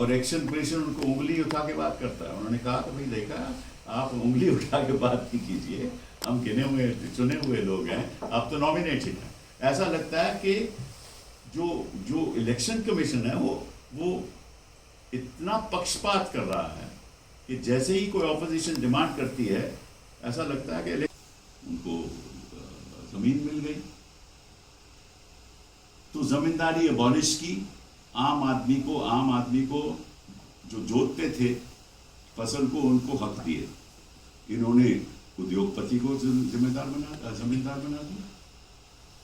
और action pressure उनको उंगली उठा के बात करता है। उन्होंने कहा कि भाई देखा, आप उंगली उठा के बात नहीं कीजिए, हम गिने हुए चुने हुए लोग हैं, आप तो नॉमिनेटेड हैं। ऐसा लगता है कि जो इलेक्शन कमीशन है वो इतना पक्षपात कर रहा है कि जैसे ही कोई ऑपोजिशन डिमांड करती है, ऐसा लगता है कि उनको जमीन मिल गई। तो जमींदारी अबॉलिश की, आम आदमी को जो जोतते थे फसल को, उनको हक दिए। इन्होंने उद्योगपति को जमींदार बना दिया।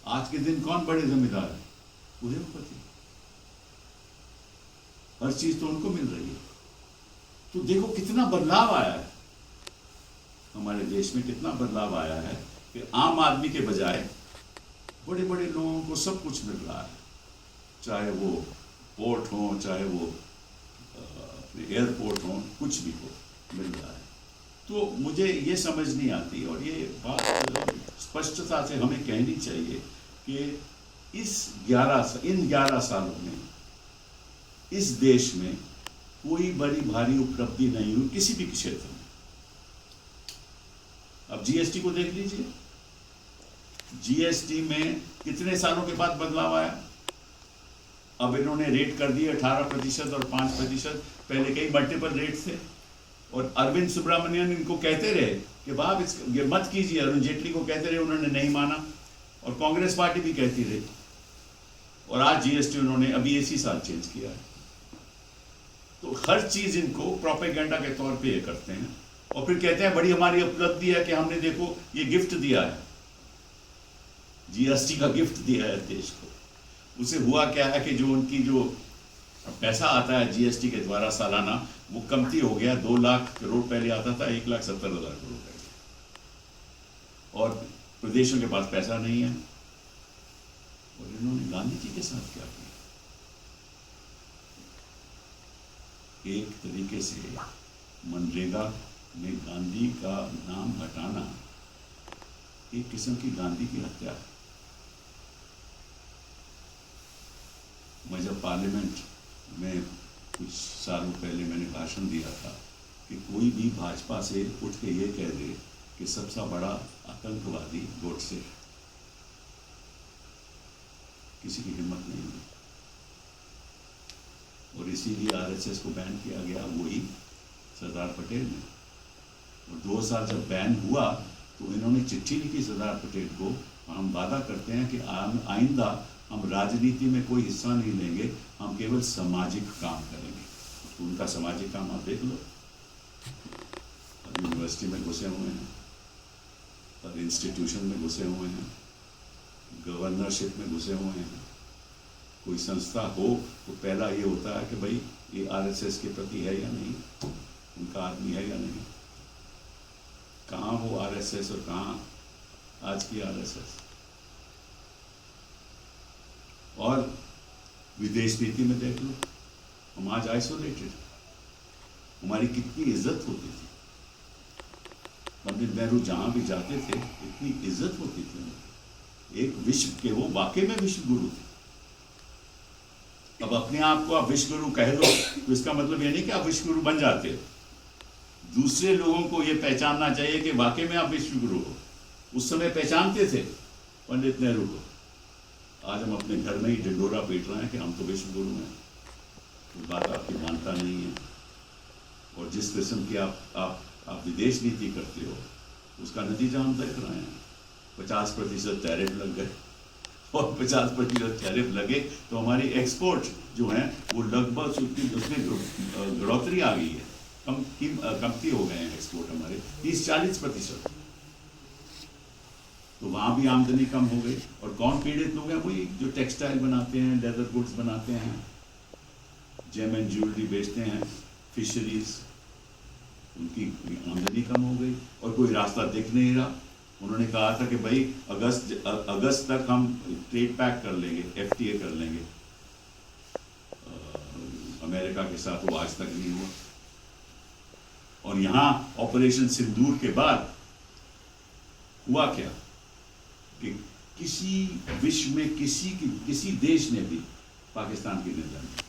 आज के दिन कौन बड़े जमींदार है? उद्योगपति। हर चीज तो उनको मिल रही है। तो देखो कितना बदलाव आया है हमारे देश में, कितना बदलाव आया है कि आम आदमी के बजाय बड़े बड़े लोगों को सब कुछ मिल रहा है, चाहे वो पोर्ट हो, चाहे वो एयरपोर्ट हो, कुछ भी हो, मिल रहा है। तो मुझे ये समझ नहीं आती, और ये बात स्पष्टता से हमें कहनी चाहिए कि इन 11 सालों में इस देश में कोई बड़ी भारी उपलब्धि नहीं हुई किसी भी क्षेत्र में। अब जीएसटी को देख लीजिए, जीएसटी में कितने सालों के बाद बदलाव आया। अब इन्होंने रेट कर दिए 18% और 5%, पहले कई मल्टीपल रेट थे। और अरविंद सुब्रमण्यन इनको कहते रहे कि बाप ये मत कीजिए, अरुण जेटली को कहते रहे, उन्होंने नहीं माना, और कांग्रेस पार्टी भी कहती रही। और आज जीएसटी उन्होंने अभी इसी साल चेंज किया है। तो हर चीज इनको प्रोपेगेंडा के तौर पे ये करते हैं, और फिर कहते हैं बड़ी हमारी उपलब्धि है कि हमने देखो ये गिफ्ट दिया है, जीएसटी का गिफ्ट दिया है देश को। उसे हुआ क्या है कि जो उनकी जो पैसा आता है जीएसटी के द्वारा सालाना, वो कमती हो गया। 2 लाख करोड़ पहले आता था, 1,70,000 करोड़ रह गया। और प्रदेशों के पास पैसा नहीं है। और इन्होंने गांधी जी के साथ क्या किया? एक तरीके से मनरेगा में गांधी का नाम हटाना एक किस्म की गांधी की हत्या है। मैं जब पार्लियामेंट में कुछ सालों पहले मैंने भाषण दिया था कि कोई भी भाजपा से उठ के ये कह दे कि सबसे बड़ा आतंकवादी गोडसे, किसी की हिम्मत नहीं हुई। और इसीलिए आरएसएस को बैन किया गया, वही सरदार पटेल ने। और 2 साल जब बैन हुआ तो इन्होंने चिट्ठी लिखी सरदार पटेल को, हम वादा करते हैं कि आइंदा हम राजनीति में कोई हिस्सा नहीं लेंगे, हम केवल सामाजिक काम करेंगे। तो उनका सामाजिक काम आप देख लो, अब यूनिवर्सिटी में घुसे हुए हैं, और इंस्टीट्यूशन में घुसे हुए हैं, गवर्नरशिप में घुसे हुए हैं। कोई संस्था हो तो पहला ये होता है कि भाई ये आरएसएस के प्रति है या नहीं, उनका आदमी है या नहीं। कहाँ वो आरएसएस और कहाँ आज की आरएसएस। और विदेश नीति में देख लो, हम आज आइसोलेटेड। हमारी कितनी इज्जत होती थी, पंडित नेहरू जहां भी जाते थे इतनी इज्जत होती थी। एक विश्व के, वो वाकई में विश्व गुरु थे। अब अपने आप को आप विश्व गुरु कह दो तो इसका मतलब ये नहीं कि आप विश्व गुरु बन जाते हो। दूसरे लोगों को ये पहचानना चाहिए कि वाकई में आप विश्व गुरु हो। उस समय पहचानते थे पंडित नेहरू को। आज हम अपने घर में ही ढिंढोरा पीट रहे हैं कि हम तो विश्व गुरु हैं। तो बात आपकी मानता नहीं है। और जिस किस्म की आप विदेश नीति करते हो, उसका नतीजा हम देख रहे हैं। 50% टैरिफ लग गए, और 50% टैरिफ लगे तो हमारी एक्सपोर्ट जो है वो लगभग उसमें बढ़ोतरी आ गई है, कमती हो गए हैं एक्सपोर्ट हमारे 30-40%। तो वहाँ भी आमदनी कम हो गई। और कौन पीड़ित लोग हैं? वही जो टेक्सटाइल बनाते हैं, लेदर गुड्स बनाते हैं, जेम एंड ज्वेलरी बेचते हैं, फिशरीज, उनकी आमदनी कम हो गई। और कोई रास्ता दिख नहीं रहा। उन्होंने कहा था कि भाई अगस्त तक हम ट्रेड पैक कर लेंगे, एफटीए कर लेंगे अमेरिका के साथ, वो आज तक नहीं हुआ। और यहाँ ऑपरेशन सिंदूर के बाद हुआ क्या कि किसी विश्व में किसी देश ने भी पाकिस्तान की निंदा नहीं।